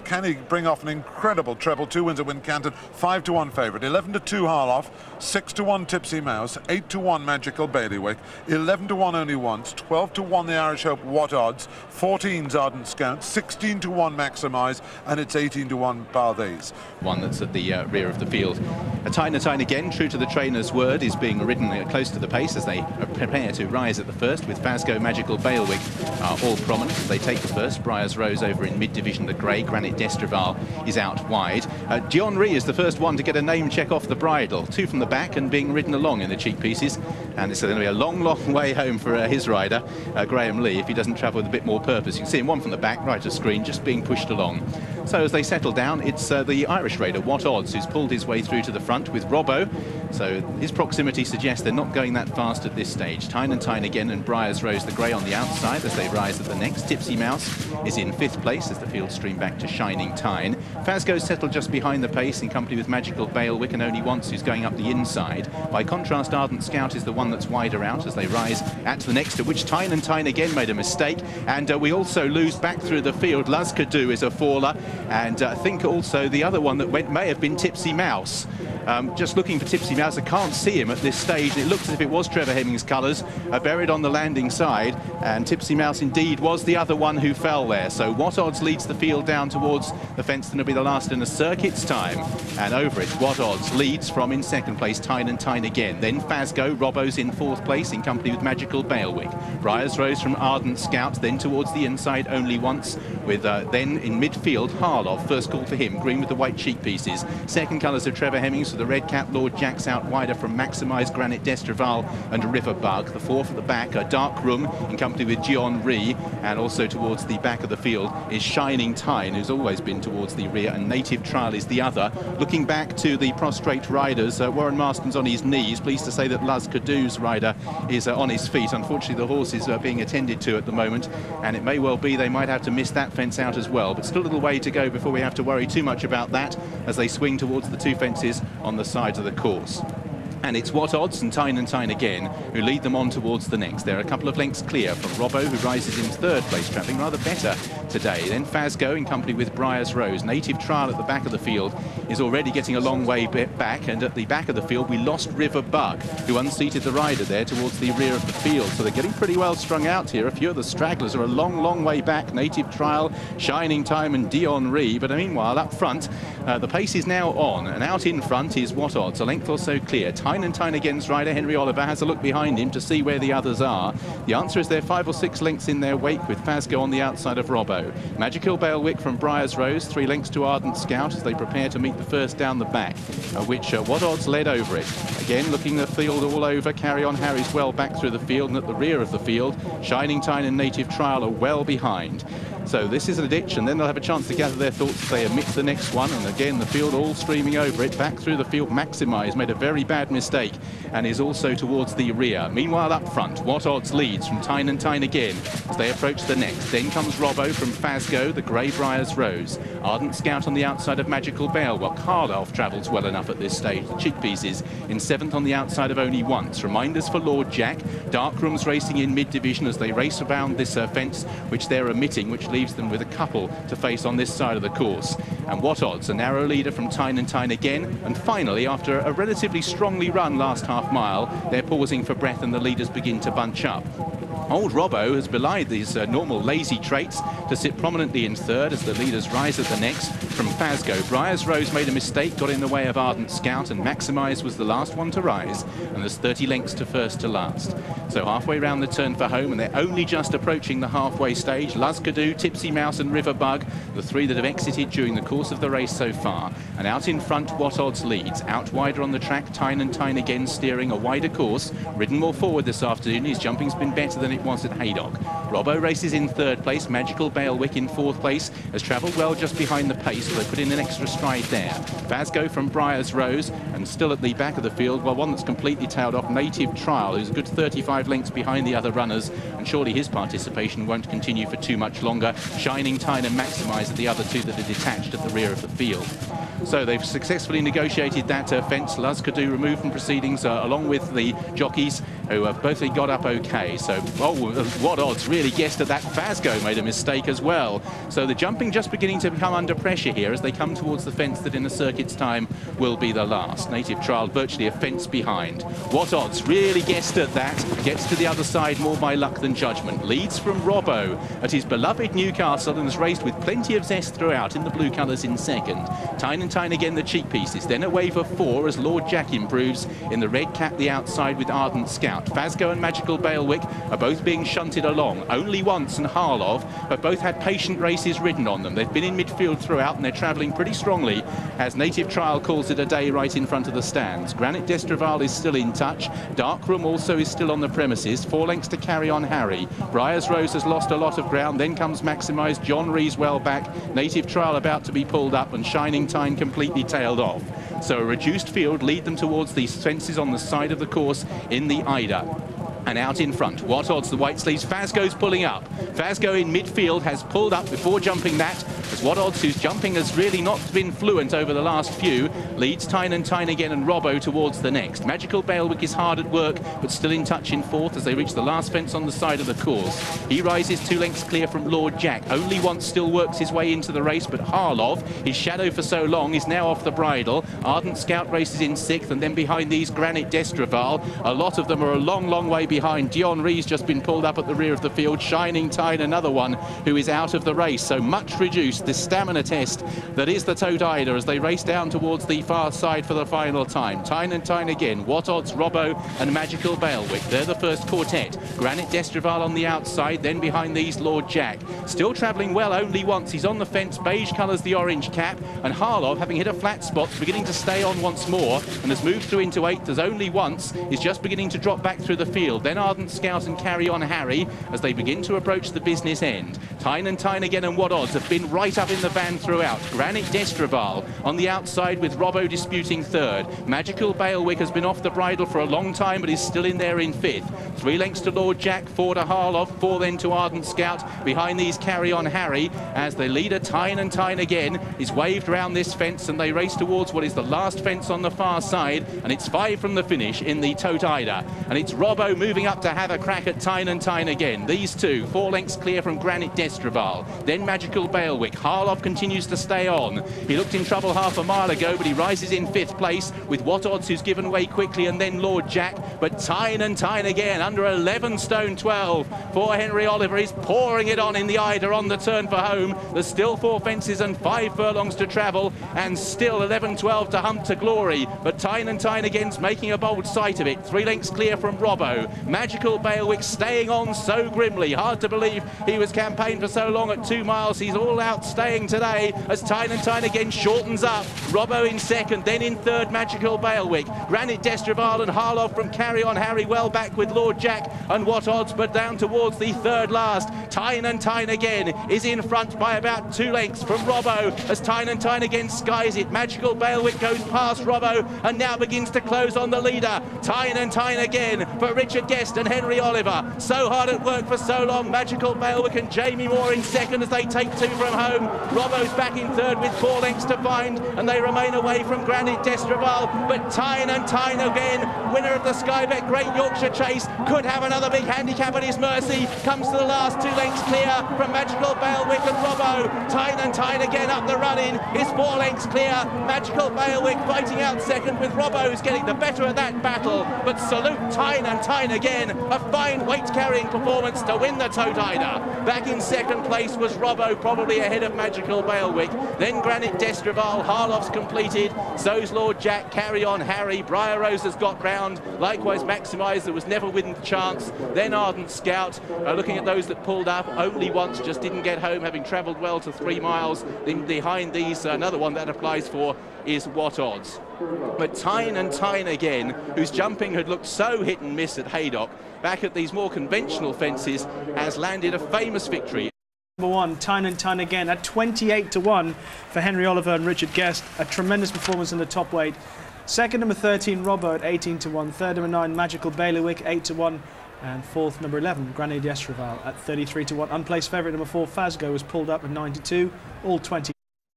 can he bring off an incredible treble? 2 wins at Wincanton, 5-1 favourite, 11-2 Harloff, 6-1 Tipsy Mouse, 8-1 Magical Bailiwick, 11-1 Only Once, 12-1 the Irish Hope, What Odds, 14's Ardent Scout, 16-1 Maximise, and it's 18-1 Barthes. One that's at the rear of the field. Tyneandthyneagain, true to the trainer's word, is being ridden close to the pace as they prepare to rise at the first, with Fasgo, Magical Bailiwick all prominent as they take the first. Briar's Rose over in mid-division, the grey. Granite d'Estreval is out wide. Dion Ree is the first one to get a name check off the bridle. 2 from the back and being ridden along in the cheek pieces. And it's going to be a long, long way home for his rider, Graham Lee, if he doesn't travel with a bit more purpose. You can see him 1 from the back, right of screen, just being pushed along. So as they settle down, it's the Irish raider, What Odds, who's pulled his way through to the front with Robbo. So his proximity suggests they're not going that fast at this stage. Tyneandthyneagain and Briar's Rose, the grey, on the outside as they rise at the next. Tipsy Mouse is in 5th place as the field stream back to Shining Tyne. Fasgo's settled just behind the pace in company with Magical Bailiwick and Only Once, who's going up the inside. By contrast, Ardent Scout is the one that's wider out as they rise at the next, at which Tyneandthyneagain made a mistake. And we also lose back through the field. Lazkadoo is a faller, and I think also the other one that went may have been Tipsy Mouse. Just looking for Tipsy Mouse, I can't see him at this stage. It looks as if it was Trevor Hemming's colours, buried on the landing side, and Tipsy Mouse indeed was the other one who fell there. So What Odds leads the field down towards the fence, and will be the last in the circuit's time. And over it, What Odds leads from in 2nd place, Tyneandthyneagain. Then Fasgo, Robbo's in 4th place in company with Magical Bailiwick. Briar's Rose from Ardent Scout, then towards the inside, Only Once, with then in midfield, Harloff. First call for him, green with the white cheek pieces. Second colours of Trevor Hemmings, for the red cap, Lord Jack's out wider from Maximise, Granite d'Estreval and River Bug. The 4th at the back, a Dark Room in company with Dion Ree, and also towards the back of the field is Shining Tyne, who's always been towards the rear, and Native Trial is the other. Looking back to the prostrate riders, Warren Marston's on his knees. Pleased to say that Lazkadoo's rider is on his feet. Unfortunately, the horse is being attended to at the moment, and it may well be they might have to miss that fence out as well. But still a little way to go before we have to worry too much about that as they swing towards the 2 fences on the sides of the course. And it's What Odds and Tyneandthyneagain who lead them on towards the next. They're a couple of lengths clear from Robbo, who rises in 3rd place, travelling rather better today. Then Fasgo in company with Briar's Rose. Native Trial at the back of the field is already getting a long way back, and at the back of the field we lost River Bug, who unseated the rider there towards the rear of the field. So they're getting pretty well strung out here. A few of the stragglers are a long, long way back. Native Trial, Shining Time and Dion Ree. But meanwhile, up front, the pace is now on, and out in front is What Odds, a length or so clear. Tyneandthyneagain's rider, Henry Oliver, has a look behind him to see where the others are. The answer is they're 5 or 6 lengths in their wake, with Fasgo on the outside of Robbo. Magical Bailiwick from Briar's Rose, 3 lengths to Ardent Scout as they prepare to meet the first down the back, which What Odds led over it. Again, looking the field all over, Carry On Harry's well back through the field, and at the rear of the field, Shining Tyne and Native Trial are well behind. So this is a ditch, and then they'll have a chance to gather their thoughts as they omit the next one. And again, the field all streaming over it. Back through the field, Maximise made a very bad mistake and is also towards the rear. Meanwhile, up front, What Odds leads from Tyneandthyneagain as they approach the next. Then comes Robbo from Fasgo, the grey Briar's Rose. Ardent Scout on the outside of Magical Bailiwick. Harloff travels well enough at this stage. Cheek pieces in 7th on the outside of Only Once. Reminders for Lord Jack. Dark Room's racing in mid-division as they race around this fence, which they're omitting, which leaves them with a couple to face on this side of the course. And What Odds, a narrow leader from Tyneandthyneagain. And finally, after a relatively strongly run last half mile, they're pausing for breath and the leaders begin to bunch up. Old Robbo has belied these normal lazy traits to sit prominently in 3rd as the leaders rise at the next from Fasgo. Briar's Rose made a mistake, got in the way of Ardent Scout, and Maximise was the last one to rise, and there's 30 lengths to first to last. So halfway round the turn for home, and they're only just approaching the halfway stage. Lazkadoo, Tipsy Mouse and River Bug, the 3 that have exited during the course of the race so far. And out in front, What Odds leads. Out wider on the track, Tyneandthyneagain steering a wider course, ridden more forward this afternoon. His jumping's been better than it was at Haydock. Robbo races in 3rd place. Magical Bailiwick in 4th place has travelled well just behind the pace, so they put in an extra stride there. Fasgo from Briar's Rose, and still at the back of the field, well, one that's completely tailed off, Native Trial, who's a good 35 lengths behind the other runners, and surely his participation won't continue for too much longer. Shining Tyne and Maximise are the other 2 that are detached at the rear of the field. So they've successfully negotiated that fence. Lazkadoo removed from proceedings along with the jockeys, who have both got up okay. So What Odds really really guessed at that. Fasgo made a mistake as well. So the jumping just beginning to become under pressure here as they come towards the fence that in a circuit's time will be the last. Native Trial virtually a fence behind. What Odds really guessed at that. Gets to the other side more by luck than judgment. Leads from Robbo at his beloved Newcastle and has raced with plenty of zest throughout in the blue colours in second. Tyneandthyneagain the cheek pieces. Then a wave of 4 as Lord Jack improves in the red cap the outside with Ardent Scout. Fasgo and Magical Bailwick are both being shunted along. Only Once and Harlov have both had patient races ridden on them. They've been in midfield throughout and they're travelling pretty strongly as Native Trial calls it a day right in front of the stands. Granite d'Estreval is still in touch. Darkroom also is still on the premises. 4 lengths to Carry On Harry. Briar's Rose has lost a lot of ground. Then comes Maximised. John Rees well back. Native Trial about to be pulled up and Shining Time completely tailed off. So a reduced field lead them towards these fences on the side of the course in the Eider. And out in front, What Odds, the white sleeves, Fasgo's pulling up. Fasgo in midfield has pulled up before jumping that, as What Odds, whose jumping has really not been fluent over the last few, leads Tyneandthyneagain and Robbo towards the next. Magical Bailwick is hard at work, but still in touch in fourth as they reach the last fence on the side of the course. He rises 2 lengths clear from Lord Jack. Only Once still works his way into the race, but Harlov, his shadow for so long, is now off the bridle. Ardent Scout races in 6th, and then behind these Granite d'Estreval. A lot of them are a long, long way behind. Dion Rees just been pulled up at the rear of the field. Shining Tide, another one who is out of the race. So much reduced, the stamina test that is the Tote Eider as they race down towards the far side for the final time. Tyneandthyneagain, What Odds, Robbo and Magical Bailwick. They're the first quartet. Granite d'Estreval on the outside, then behind these Lord Jack. Still travelling well, Only Once. He's on the fence, beige colours the orange cap. And Harlov, having hit a flat spot, beginning to stay on once more and has moved through into 8th as Only Once is just beginning to drop back through the field. Then Ardent Scout and Carry On Harry as they begin to approach the business end. Tyneandthyneagain and What Odds have been right up in the van throughout. Granite d'Estreval on the outside with Robbo disputing 3rd. Magical Bailwick has been off the bridle for a long time but is still in there in 5th. 3 lengths to Lord Jack, 4 to Harlov, 4 then to Ardent Scout. Behind these Carry On Harry as the leader Tyneandthyneagain is waved round this fence and they race towards what is the last fence on the far side, and it's 5 from the finish in the Tote Eider. And it's Robbo moving up to have a crack at Tyneandthyneagain. These two, 4 lengths clear from Granite d'Estreval. Then Magical Bailwick. Harlov continues to stay on. He looked in trouble half a mile ago, but he rises in 5th place with What Odds, who's given way quickly, and then Lord Jack. But Tyneandthyneagain under 11 stone 12 for Henry Oliver is pouring it on in the Eider on the turn for home. There's still 4 fences and 5 furlongs to travel, and still 11-12 to hump to glory. But Tyneandthyneagain's making a bold sight of it. 3 lengths clear from Robbo. Magical Bailwick staying on so grimly. Hard to believe he was campaigned for so long at 2 miles. He's all out staying today as Tyneandthyneagain shortens up. Robbo in 2nd, then in 3rd Magical Bailwick. Granite d'Estreval and Harlov from Carry On Harry well back with Lord Jack and What Odds, but down towards the 3rd last. Tyneandthyneagain is in front by about 2 lengths from Robbo as Tyneandthyneagain skies it. Magical Bailwick goes past Robbo and now begins to close on the leader. Tyneandthyneagain for Richard Guest and Henry Oliver. So hard at work for so long. Magical Bailwick and Jamie Moore in 2nd as they take 2 from home. Robbo's back in 3rd with 4 lengths to find, and they remain away from Granite d'Estreval. But Tyneandthyneagain, winner of the Sky Bet Great Yorkshire Chase, could have another big handicap at his mercy. Comes to the last 2 lengths clear from Magical Bailwick and Robbo. Tyneandthyneagain up the run-in is 4 lengths clear. Magical Bailwick fighting out 2nd with Robbo, who's getting the better of that battle. But salute Tyneandthyneagain, a fine weight-carrying performance to win the Tote Eider. Back in 2nd place was Robbo, probably ahead of Magical Bailwick. Then Granite d'Estreval, Harlov's completed. So's Lord Jack, Carry On Harry. Briar Rose has got round. Likewise Maximised, there was never within chance. Then Ardent Scout. Looking at those that pulled up, Only Once just didn't get home, having travelled well to 3 miles. Then behind these, another one that applies for is What Odds. But Tyneandthyneagain, whose jumping had looked so hit and miss at Haydock, back at these more conventional fences, has landed a famous victory. Number 1, Tyneandthyneagain at 28-1 for Henry Oliver and Richard Guest. A tremendous performance in the top weight. 2nd, number 13, Robbo at 18-1. 3rd, number 9, Magical Bailwick, 8-1. And 4th, number 11, Granite d'Estreval at 33-1. Unplaced favourite number 4, Fasgo, was pulled up at 92. All 20.